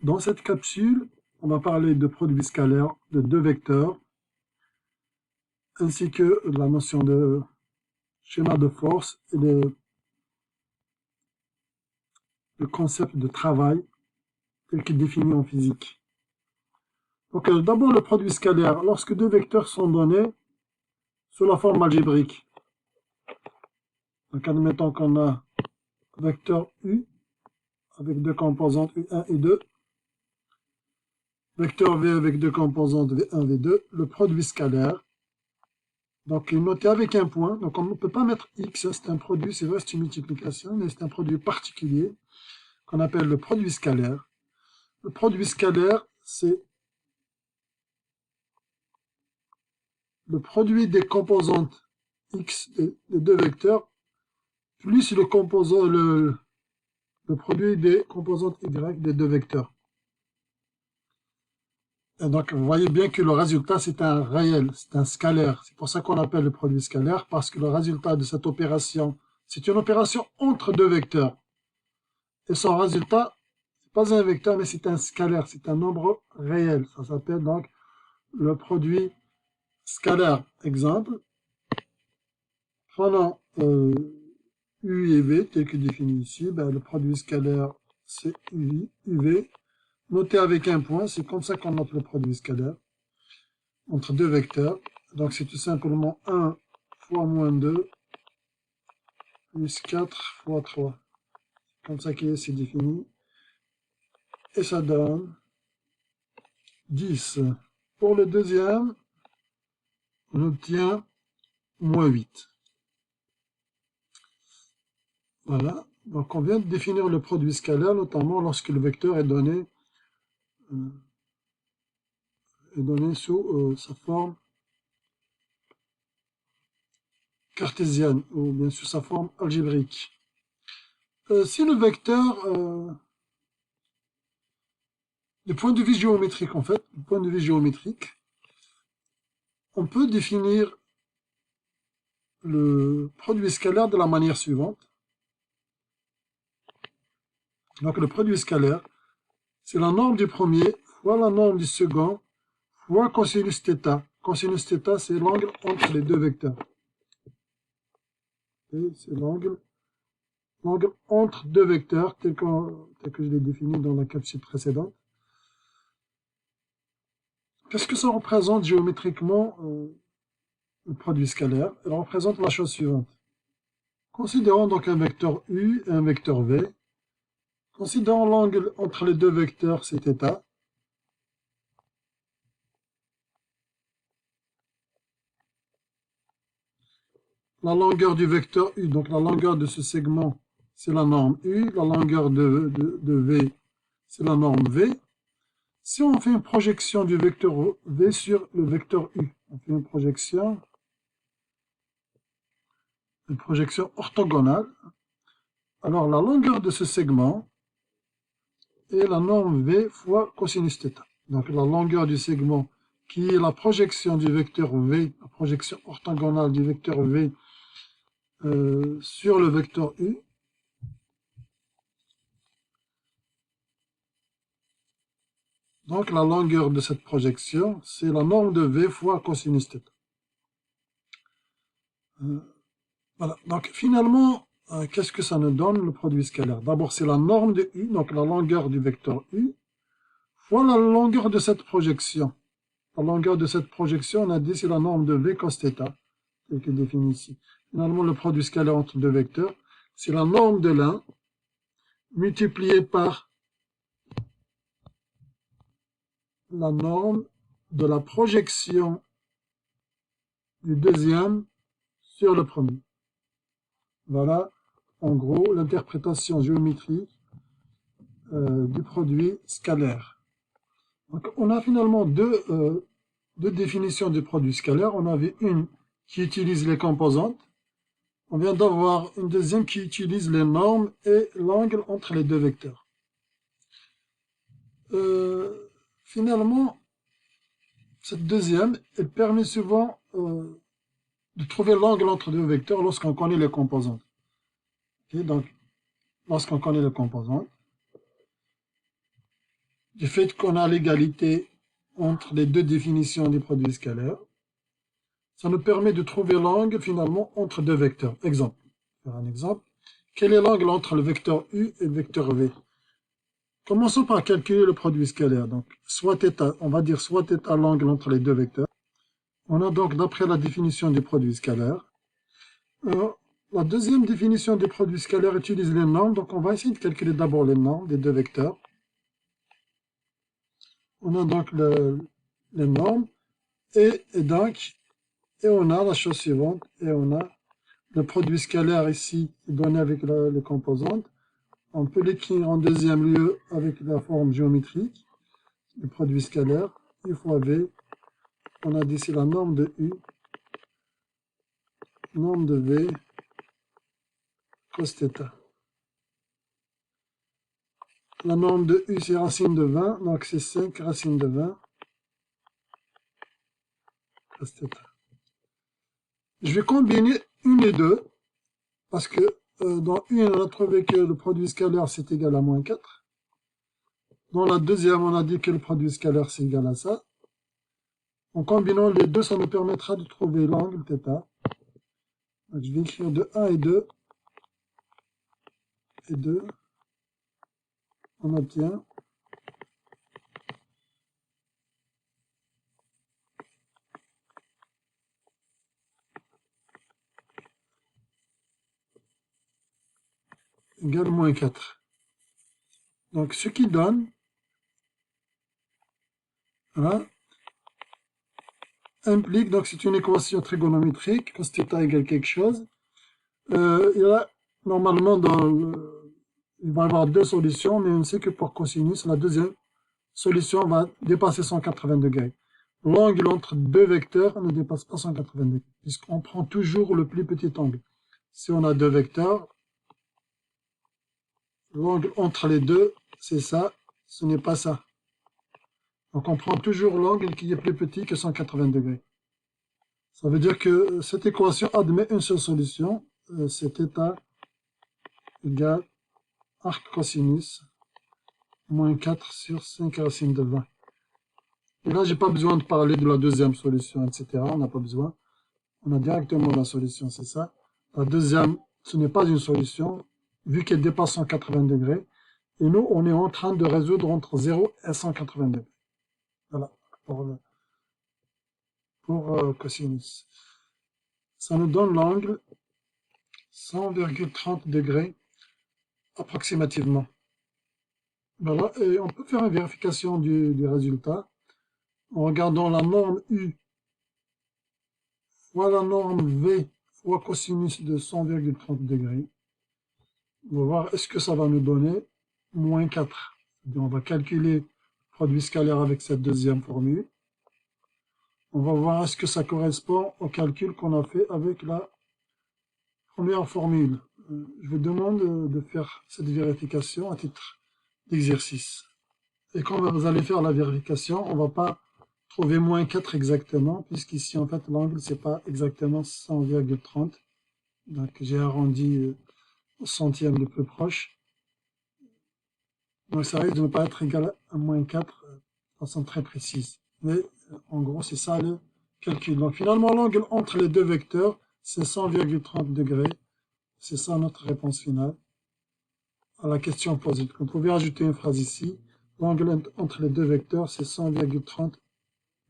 Dans cette capsule, on va parler de produits scalaires, de deux vecteurs, ainsi que de la notion de schéma de force et le concept de travail tel qu'il est défini en physique. Donc d'abord le produit scalaire, lorsque deux vecteurs sont donnés sous la forme algébrique. Donc admettons qu'on a vecteur U avec deux composantes U1 et 2, vecteur V avec deux composantes V1, V2, le produit scalaire. Donc, il est noté avec un point. Donc, on ne peut pas mettre X, c'est un produit, c'est vrai, c'est une multiplication, mais c'est un produit particulier qu'on appelle le produit scalaire. Le produit scalaire, c'est le produit des composantes X des deux vecteurs, plus le produit des composantes Y des deux vecteurs. Et donc, vous voyez bien que le résultat, c'est un réel, c'est un scalaire. C'est pour ça qu'on appelle le produit scalaire, parce que le résultat de cette opération, c'est une opération entre deux vecteurs. Et son résultat, c'est pas un vecteur, mais c'est un scalaire, c'est un nombre réel. Ça s'appelle donc le produit scalaire. Exemple, prenons U et V, tel que défini ici, ben, le produit scalaire, c'est UV. Noté avec un point, c'est comme ça qu'on note le produit scalaire, entre deux vecteurs. Donc c'est tout simplement 1 fois moins 2, plus 4 fois 3. Comme ça que c'est défini. Et ça donne 10. Pour le deuxième, on obtient moins 8. Voilà. Donc on vient de définir le produit scalaire, notamment lorsque le vecteur est donné sous sa forme cartésienne, ou bien sous sa forme algébrique. Si le vecteur, du point de vue géométrique en fait, du point de vue géométrique, on peut définir le produit scalaire de la manière suivante. Donc le produit scalaire, c'est la norme du premier fois la norme du second fois cosinus θ. Cosinus θ, c'est l'angle entre les deux vecteurs. C'est l'angle entre deux vecteurs, tel que je l'ai défini dans la capsule précédente. Qu'est-ce que ça représente géométriquement, le produit scalaire? Il représente la chose suivante. Considérons donc un vecteur U et un vecteur V. Considérons l'angle entre les deux vecteurs, c'est θ. La longueur du vecteur U, donc la longueur de ce segment, c'est la norme U. La longueur de V, c'est la norme V. Si on fait une projection du vecteur V sur le vecteur U, on fait une projection orthogonale, alors la longueur de ce segment est la norme V fois cosinus θ. Donc la longueur du segment qui est la projection du vecteur V, la projection orthogonale du vecteur V sur le vecteur U, donc la longueur de cette projection, c'est la norme de V fois cosinus θ. Voilà, donc finalement, qu'est-ce que ça nous donne, le produit scalaire? D'abord, c'est la norme de U, donc la longueur du vecteur U, fois la longueur de cette projection. La longueur de cette projection, on a dit, c'est la norme de V cos θ, telle que définie ici. Finalement, le produit scalaire entre deux vecteurs, c'est la norme de l'un multipliée par la norme de la projection du deuxième sur le premier. Voilà, en gros, l'interprétation géométrique du produit scalaire. Donc, on a finalement deux définitions du produit scalaire. On avait une qui utilise les composantes. On vient d'avoir une deuxième qui utilise les normes et l'angle entre les deux vecteurs. Finalement, cette deuxième, elle permet souvent de trouver l'angle entre deux vecteurs lorsqu'on connaît les composantes. Okay, donc, lorsqu'on connaît les composantes, du fait qu'on a l'égalité entre les deux définitions du produit scalaire, ça nous permet de trouver l'angle finalement entre deux vecteurs. Exemple, faire un exemple. Quel est l'angle entre le vecteur U et le vecteur V? Commençons par calculer le produit scalaire. Donc, soit θ, on va dire soit θ l'angle entre les deux vecteurs. On a donc, d'après la définition du produit scalaire, la deuxième définition du produit scalaire utilise les normes. Donc, on va essayer de calculer d'abord les normes des deux vecteurs. On a donc les normes et on a la chose suivante, et on a le produit scalaire ici donné avec les composantes. On peut l'écrire en deuxième lieu avec la forme géométrique du produit scalaire, U fois V. On a ici la norme de U, norme de V, cos θ. La norme de U, c'est racine de 20, donc c'est 5 racine de 20, cos θ. Je vais combiner une et deux, parce que dans une, on a trouvé que le produit scalaire, c'est égal à moins 4. Dans la deuxième, on a dit que le produit scalaire, c'est égal à ça. En combinant les deux, ça nous permettra de trouver l'angle θ. Donc, je vais écrire de 1 et 2. Et 2. On obtient égal moins 4. Donc, ce qui donne, voilà, implique, donc c'est une équation trigonométrique, cos θ égale quelque chose. Il y a, normalement, il va y avoir deux solutions, mais on sait que pour cosinus, la deuxième solution va dépasser 180 degrés. L'angle entre deux vecteurs ne dépasse pas 180 degrés, puisqu'on prend toujours le plus petit angle. Si on a deux vecteurs, l'angle entre les deux, c'est ça, ce n'est pas ça. Donc on prend toujours l'angle qui est plus petit que 180 degrés. Ça veut dire que cette équation admet une seule solution, c'est θ égale arc cosinus moins 4 sur 5 racine de 20. Et là, j'ai pas besoin de parler de la deuxième solution, etc. On n'a pas besoin. On a directement la solution, c'est ça. La deuxième, ce n'est pas une solution, vu qu'elle dépasse 180 degrés. Et nous, on est en train de résoudre entre 0 et 180 degrés. Voilà, pour cosinus. Ça nous donne l'angle 100,30 degrés, approximativement. Voilà, et on peut faire une vérification du résultat en regardant la norme U fois la norme V fois cosinus de 100,30 degrés. On va voir est-ce que ça va nous donner moins 4. On va calculer le produit scalaire avec cette deuxième formule. On va voir est-ce que ça correspond au calcul qu'on a fait avec la première formule. Je vous demande de faire cette vérification à titre d'exercice. Et quand vous allez faire la vérification, on ne va pas trouver moins 4 exactement, puisqu'ici, en fait, l'angle, c'est pas exactement 100,30. Donc, j'ai arrondi au centième le plus proche. Donc, ça risque de ne pas être égal à moins 4 de façon très précise. Mais, en gros, c'est ça le calcul. Donc, finalement, l'angle entre les deux vecteurs, c'est 100,30 degrés. C'est ça notre réponse finale à la question posée. Vous pouvez ajouter une phrase ici. L'angle entre les deux vecteurs, c'est 100,30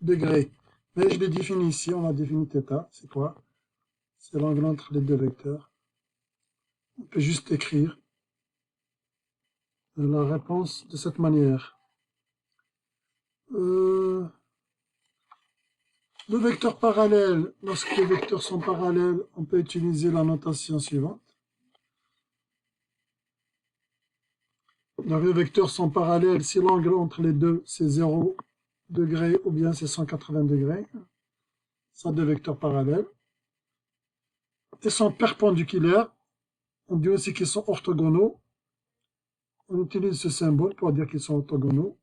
degrés. Mais je l'ai défini ici, on a défini θ. C'est quoi? C'est l'angle entre les deux vecteurs. On peut juste écrire la réponse de cette manière. Le vecteur parallèle, lorsque les vecteurs sont parallèles, on peut utiliser la notation suivante. Donc les vecteurs sont parallèles si l'angle entre les deux c'est 0 degré ou bien c'est 180 degrés. Ça, deux vecteurs parallèles. Ils sont perpendiculaires. On dit aussi qu'ils sont orthogonaux. On utilise ce symbole pour dire qu'ils sont orthogonaux.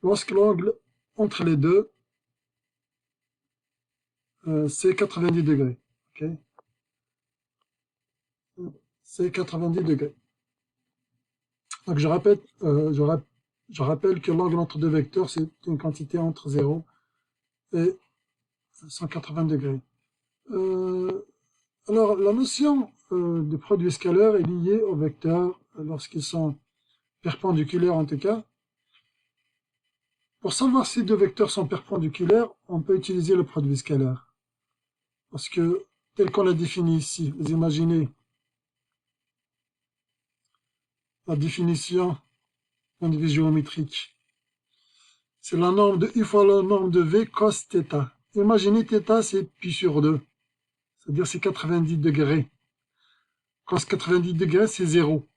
Lorsque l'angle entre les deux, c'est 90 degrés. Okay, c'est 90 degrés. Donc je répète Je rappelle que l'angle entre deux vecteurs, c'est une quantité entre 0 et 180 degrés. Alors, la notion de produit scalaire est liée aux vecteurs lorsqu'ils sont perpendiculaires en tout cas. Pour savoir si deux vecteurs sont perpendiculaires, on peut utiliser le produit scalaire. Parce que, tel qu'on l'a défini ici, vous imaginez la définition point de vue géométrique. C'est la norme de U fois la norme de V cos θ. Imaginez θ, c'est pi sur 2. C'est-à-dire c'est 90 degrés. Cos 90 degrés, c'est 0.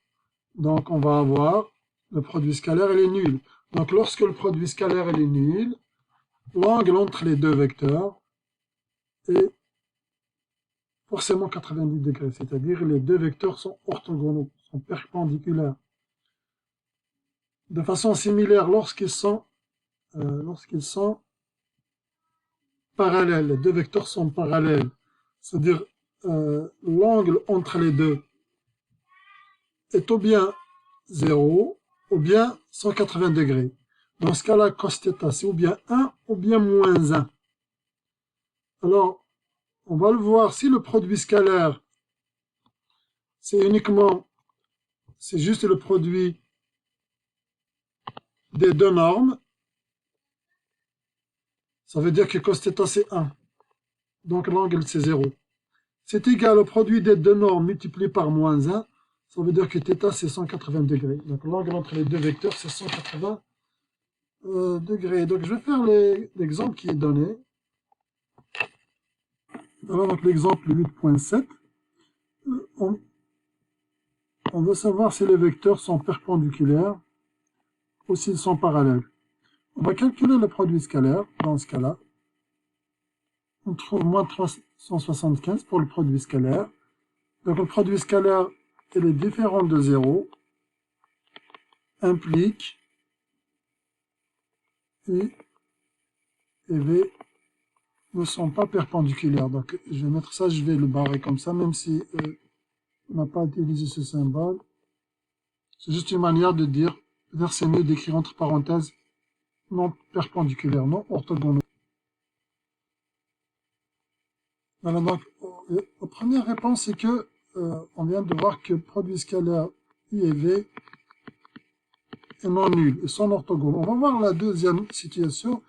Donc on va avoir le produit scalaire, il est nul. Donc lorsque le produit scalaire il est nul, l'angle entre les deux vecteurs est forcément 90 degrés. C'est-à-dire les deux vecteurs sont orthogonaux, sont perpendiculaires. De façon similaire, lorsqu'ils sont parallèles, les deux vecteurs sont parallèles. C'est-à-dire l'angle entre les deux est ou bien 0 ou bien 180 degrés. Dans ce cas-là, cos θ, c'est ou bien 1 ou bien moins 1. Alors, on va le voir, si le produit scalaire, c'est juste le produit des deux normes, ça veut dire que cos θ, c'est 1. Donc l'angle, c'est 0. C'est égal au produit des deux normes multiplié par moins 1. Ça veut dire que θ, c'est 180 degrés. Donc l'angle entre les deux vecteurs, c'est 180 degrés. Donc je vais faire l'exemple qui est donné. Alors donc l'exemple 8.7. On veut savoir si les vecteurs sont perpendiculaires ou s'ils sont parallèles. On va calculer le produit scalaire dans ce cas-là. On trouve moins 375 pour le produit scalaire. Donc le produit scalaire, il est différent de 0, implique U et V ne sont pas perpendiculaires. Donc je vais mettre ça, je vais le barrer comme ça, même si on n'a pas utilisé ce symbole. C'est juste une manière de dire, peut-être c'est mieux d'écrire entre parenthèses non perpendiculaires, non orthogonaux. Voilà, donc la première réponse, c'est que on vient de voir que produit scalaire U et V est non nul, et sont orthogonaux. On va voir la deuxième situation.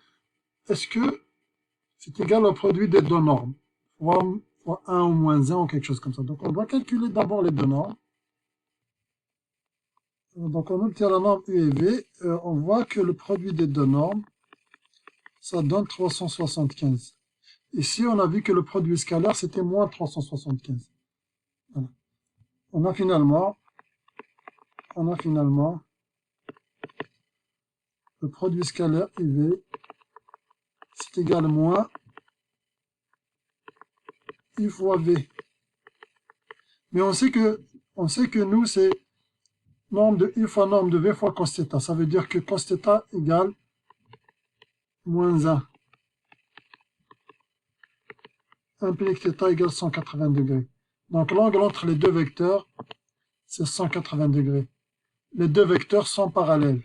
Est-ce que c'est égal au produit des deux normes, fois 1 ou moins 1 ou quelque chose comme ça. Donc on doit calculer d'abord les deux normes. Donc on obtient la norme U et V, on voit que le produit des deux normes, ça donne 375. Ici, on a vu que le produit scalaire, c'était moins 375. Voilà. On a finalement le produit scalaire UV, c'est égal à moins U fois V. Mais on sait que nous, c'est norme de U fois norme de V fois cos θ. Ça veut dire que cos θ égale moins 1. Implique θ égale 180 degrés. Donc l'angle entre les deux vecteurs, c'est 180 degrés. Les deux vecteurs sont parallèles.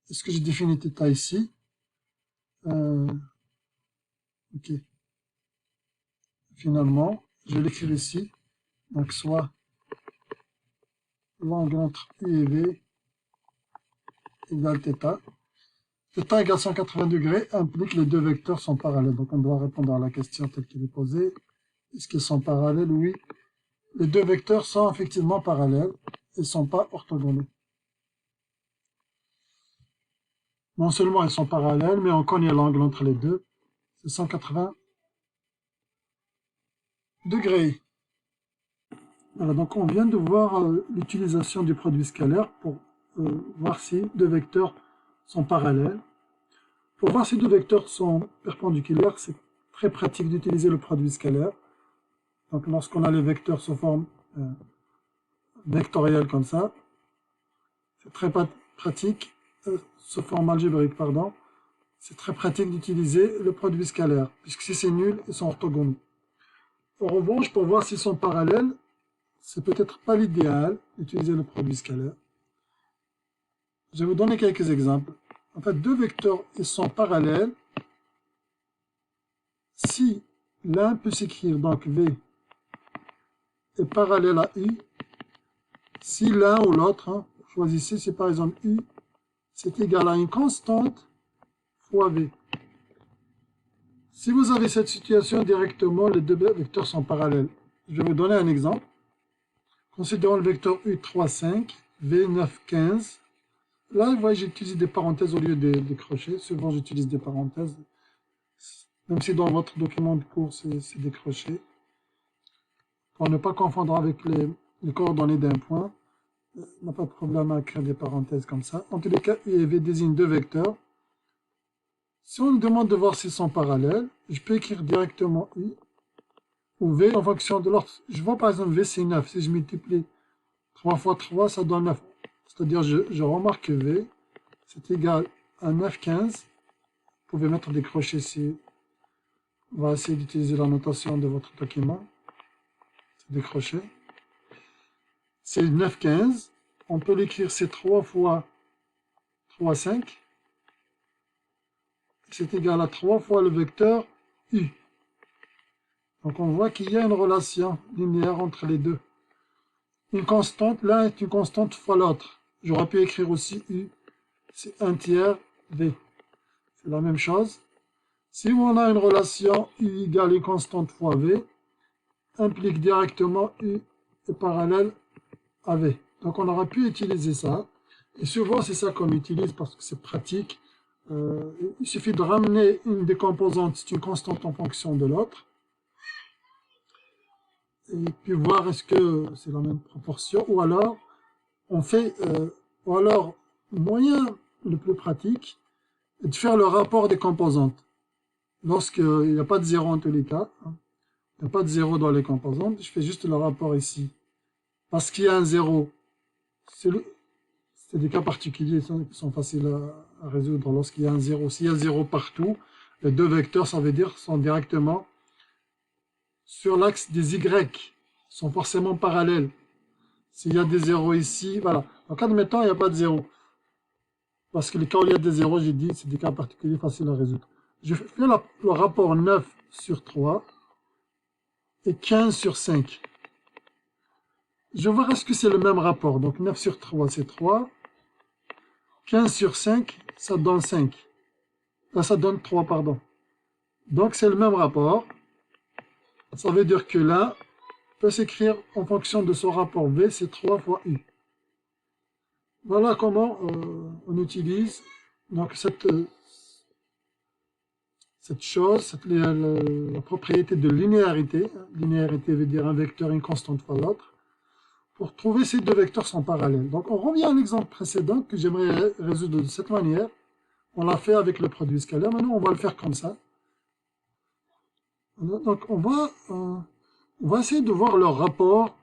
Est-ce que j'ai défini θ ici? Ok. Finalement, je vais l'écrire ici. Donc soit l'angle entre U et V égale θ. θ égale 180 degrés implique que les deux vecteurs sont parallèles. Donc on doit répondre à la question telle qu'elle est posée. Est-ce qu'ils sont parallèles? Oui. Les deux vecteurs sont effectivement parallèles. Ils ne sont pas orthogonaux. Non seulement ils sont parallèles, mais on connaît l'angle entre les deux. C'est 180 degrés. Voilà, donc on vient de voir l'utilisation du produit scalaire pour voir si deux vecteurs sont parallèles. Pour voir si deux vecteurs sont perpendiculaires, c'est très pratique d'utiliser le produit scalaire. Donc lorsqu'on a les vecteurs sous forme vectorielle comme ça, c'est très pratique, sous forme algébrique, pardon, c'est très pratique d'utiliser le produit scalaire, puisque si c'est nul, ils sont orthogonaux. En revanche, pour voir s'ils sont parallèles, c'est peut-être pas l'idéal d'utiliser le produit scalaire. Je vais vous donner quelques exemples. En fait, deux vecteurs, ils sont parallèles. Si l'un peut s'écrire, donc V est parallèle à U, si l'un ou l'autre, choisissez, si par exemple U, c'est égal à une constante fois V. Si vous avez cette situation directement, les deux vecteurs sont parallèles. Je vais vous donner un exemple. Considérons le vecteur U3, 5, V9, 15. Là, vous voyez, j'utilise des parenthèses au lieu des crochets. Souvent, j'utilise des parenthèses. Même si dans votre document de cours, c'est des crochets. Pour ne pas confondre avec les coordonnées d'un point, on n'a pas de problème à créer des parenthèses comme ça. En tous les cas, U et V désignent deux vecteurs. Si on me demande de voir s'ils sont parallèles, je peux écrire directement U ou V en fonction de l'ordre. Je vois par exemple V c'est 9. Si je multiplie 3 fois 3, ça donne 9. C'est-à-dire je remarque que V c'est égal à 9, 15. Vous pouvez mettre des crochets ici. On va essayer d'utiliser la notation de votre document. C'est des crochets. C'est 9, 15. On peut l'écrire, c'est 3 fois 3, 5. C'est égal à 3 fois le vecteur U. Donc on voit qu'il y a une relation linéaire entre les deux. Une constante, l'un est une constante fois l'autre. J'aurais pu écrire aussi U, c'est 1 tiers V. C'est la même chose. Si on a une relation U égale une constante fois V, implique directement U est parallèle à V. Donc on aurait pu utiliser ça. Et souvent c'est ça qu'on utilise parce que c'est pratique. Il suffit de ramener une des composantes, c'est une constante en fonction de l'autre. Et puis voir est-ce que c'est la même proportion, ou alors on fait, ou alors le moyen le plus pratique est de faire le rapport des composantes. Lorsqu'il n'y a pas de zéro en tous les cas, il n'y a pas de zéro dans les composantes, je fais juste le rapport ici. Parce qu'il y a un zéro, c'est des cas particuliers qui sont faciles à résoudre lorsqu'il y a un zéro. S'il y a zéro partout, les deux vecteurs, ça veut dire, sont directement sur l'axe des Y, sont forcément parallèles. S'il y a des zéros ici, voilà. Donc, admettons, il n'y a pas de zéro. Parce que les cas où il y a des zéros, j'ai dit, c'est des cas particuliers faciles à résoudre. Je fais le rapport 9 sur 3 et 15 sur 5. Je vais voir est-ce que c'est le même rapport. Donc, 9 sur 3, c'est 3. 15 sur 5, ça donne 5. Là, ça donne 3, pardon. Donc, c'est le même rapport. Ça veut dire que là, peut s'écrire en fonction de son rapport V, c'est 3 fois U. Voilà comment on utilise donc cette chose, la propriété de linéarité. Linéarité veut dire un vecteur, une constante fois l'autre. Pour trouver ces deux vecteurs sont parallèles. Donc on revient à l'exemple précédent que j'aimerais résoudre de cette manière. On l'a fait avec le produit scalaire. Maintenant on va le faire comme ça. Donc on va essayer de voir leur rapport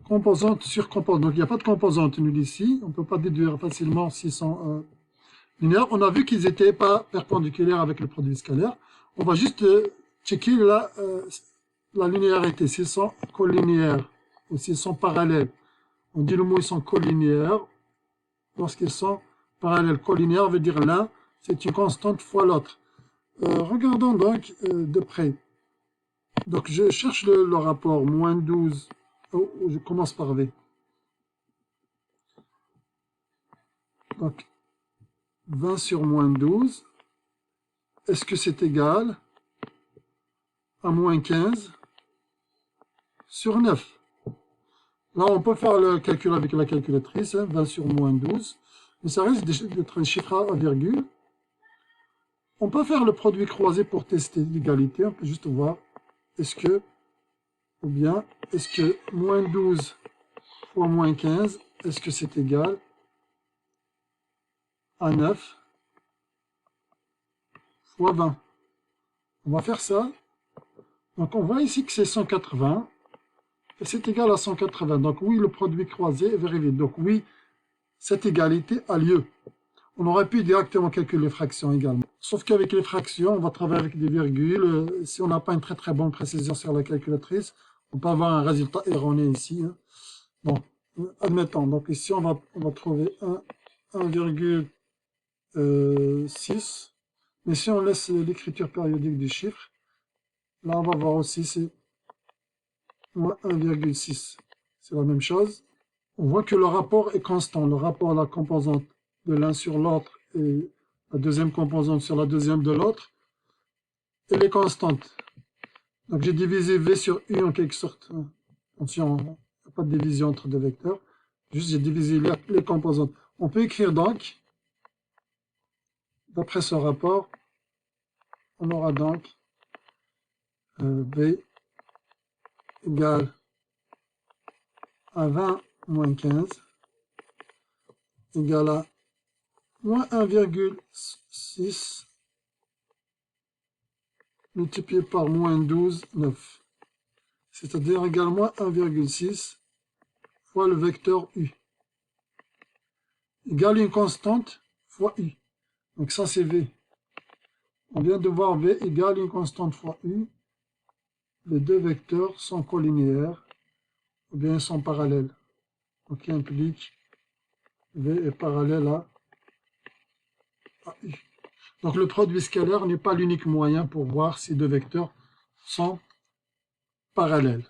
composante sur composante. Donc il n'y a pas de composante nul ici. On ne peut pas déduire facilement s'ils sont linéaires. On a vu qu'ils n'étaient pas perpendiculaires avec le produit scalaire. On va juste checker la linéarité, s'ils sont collinéaires ou s'ils sont parallèles. On dit le mot ils sont collinéaires. Lorsqu'ils sont parallèles, collinéaires veut dire l'un, c'est une constante fois l'autre. Regardons donc de près. Donc je cherche le rapport moins 12. Oh, je commence par V. Donc 20 sur moins 12. Est-ce que c'est égal à moins 15 sur 9? Là, on peut faire le calcul avec la calculatrice, 20 sur moins 12. Mais ça risque d'être un chiffre à virgule. On peut faire le produit croisé pour tester l'égalité. On peut juste voir est-ce que, ou bien, est-ce que moins 12 fois moins 15, est-ce que c'est égal à 9 fois 20? On va faire ça. Donc on voit ici que c'est 180. Et c'est égal à 180. Donc oui, le produit croisé est vérifié. Donc oui, cette égalité a lieu. On aurait pu directement calculer les fractions également. Sauf qu'avec les fractions, on va travailler avec des virgules. Si on n'a pas une très très bonne précision sur la calculatrice, on peut avoir un résultat erroné ici. Bon, admettons. Donc ici, on va trouver 1 1,6. Mais si on laisse l'écriture périodique du chiffre, là on va voir aussi c'est moins 1,6. C'est la même chose. On voit que le rapport est constant. Le rapport à la composante de l'un sur l'autre et la deuxième composante sur la deuxième de l'autre, elle est constante. Donc j'ai divisé V sur U en quelque sorte. Attention, il n'y a pas de division entre deux vecteurs. Juste j'ai divisé les composantes. On peut écrire donc, d'après ce rapport, on aura donc V égale à 20 moins 15 égale à moins 1,6 multiplié par moins 12, 9. C'est-à-dire égale à moins 1,6 fois le vecteur U. Égale une constante fois U. Donc ça c'est V. On vient de voir V égale une constante fois U. Les deux vecteurs sont collinéaires ou bien sont parallèles. Donc qui implique V est parallèle à U. Donc le produit scalaire n'est pas l'unique moyen pour voir si deux vecteurs sont parallèles.